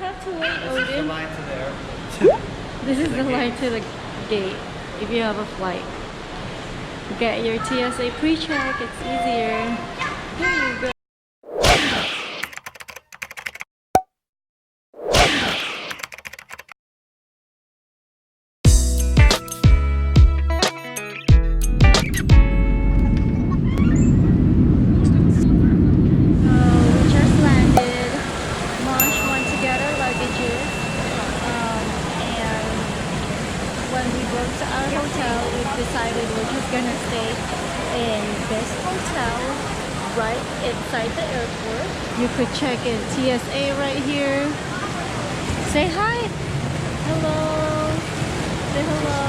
have to wait, The Odin. line to the airport. This is the line to the gate if you have a flight. Get your TSA pre-check, it's easier. Here you go. Decided we're just gonna stay in this hotel right inside the airport. You could check in TSA right here. Say hi. Hello. Say hello.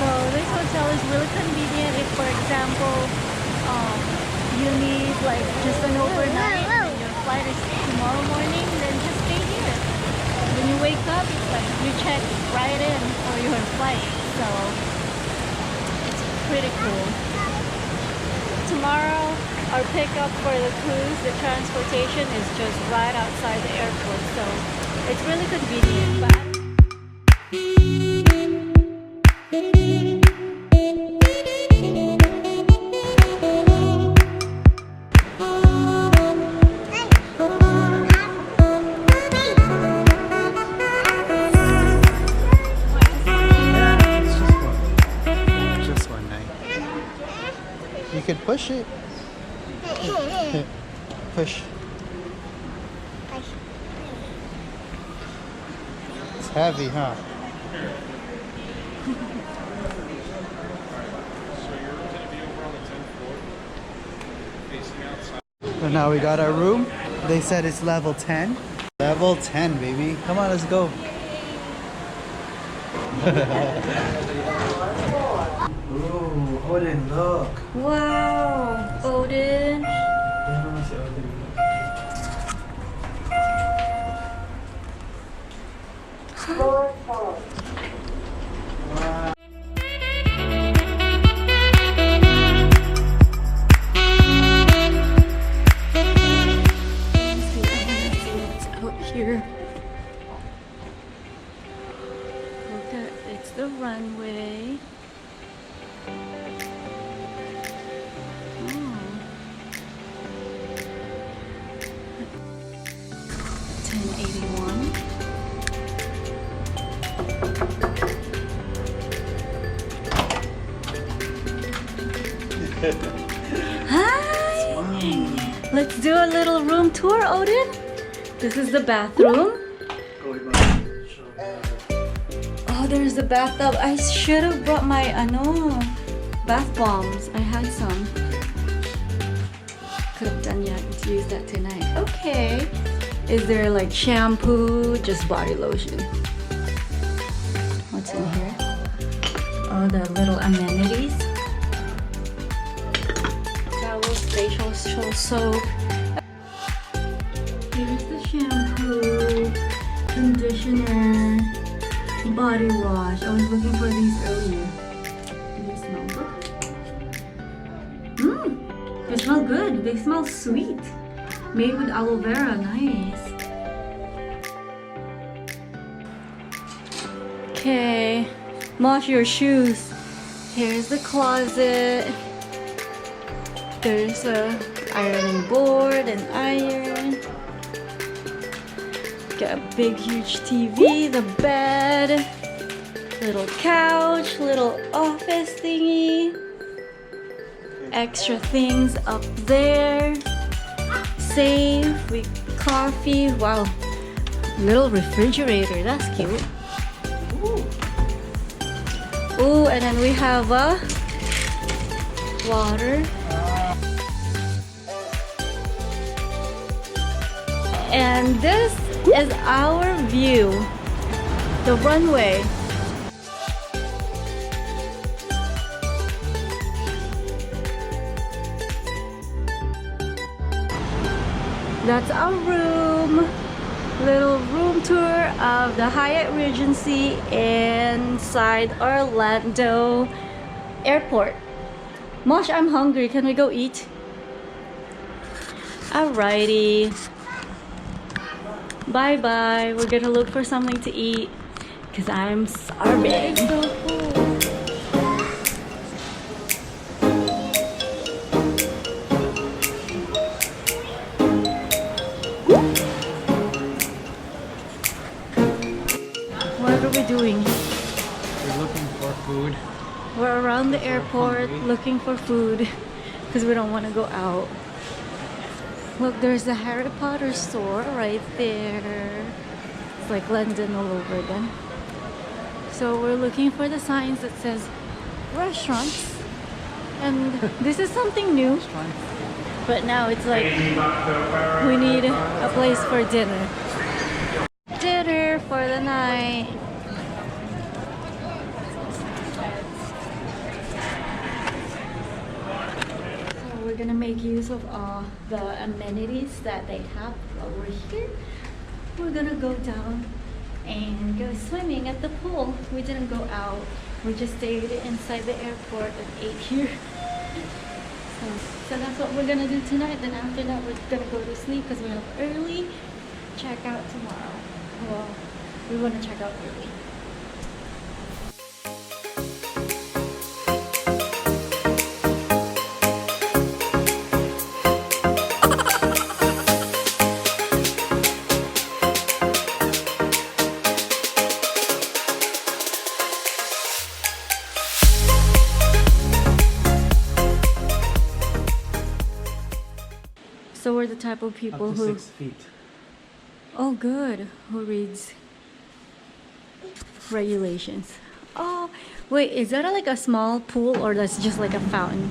So this hotel is really convenient if, for example, you need like just an overnight and your flight is tomorrow morning, then just stay here. When you wake up, like you check right in for your flight. So pretty cool. Tomorrow, our pickup for the cruise, the transportation is just right outside the airport, so it's really convenient. You could push it. Push. It's heavy, huh? So now we got our room. They said it's level 10. Level 10, baby. Come on, let's go. Ooh, Odin, look. Wow, Odin. Wow. Out here. Look at, it's the runway. 1081. Hi! Let's do a little room tour, Odin. This is the bathroom. Oh, there's the bathtub. I should have brought my bath bombs. I had some. Could have done yet to use that tonight. Okay. Is there like shampoo? Just body lotion. What's in here? Oh, the little amenities. Towels, facial soap. Here's the shampoo, conditioner, body wash. I was looking for these earlier. Do they smell good? They smell good. They smell sweet. Made with aloe vera. Nice. Okay. Wash your shoes. Here's the closet. There's a ironing board and iron. Got a big huge TV, the bed, little couch, little office thingy. Extra things up there. Safe with coffee. Wow. Little refrigerator. That's cute. Ooh, and then we have a water. And this is our view. The runway. That's our room. Little room tour of the Hyatt Regency inside Orlando Airport. Mosh, I'm hungry. Can we go eat? Alrighty. Bye bye. We're gonna look for something to eat because I'm starving. So cool. What are we doing? We're looking for food. We're around the airport looking for food because we don't want to go out. Look, there's a Harry Potter store right there. It's like London all over again. So we're looking for the signs that says restaurants. And this is something new. But now it's like we need a place for dinner. Dinner for the night. So we're gonna make use of the amenities that they have while we're here. We're gonna go down and go swimming at the pool. We didn't go out. We just stayed inside the airport and ate here. So that's what we're gonna do tonight. Then after that, we're gonna go to sleep because we have early check out tomorrow. Well, we want to check out early. So we're the type of people Up to who 6 feet. oh good, who reads regulations. Oh wait, is that like a small pool or that's just like a fountain?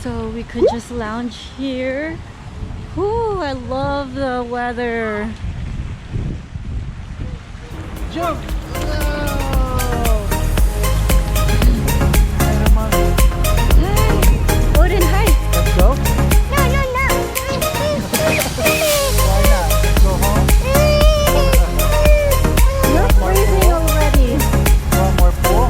So we could just lounge here. Ooh, I love the weather. Jump! Hi, Odin, hi. Let's go. No, no, no. Why not? Let's go home. You're freezing already. One more pool.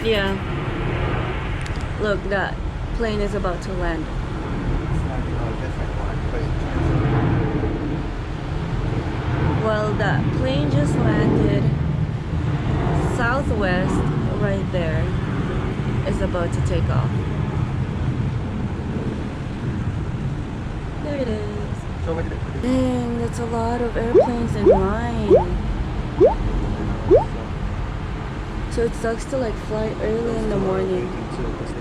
Yeah. Look, that plane is about to land. It's not a different one, but Well, that plane just landed. Southwest, right there, is about to take off. There it is. so what did it put? Dang, that's a lot of airplanes in line. So it sucks to like fly early in the morning. Because they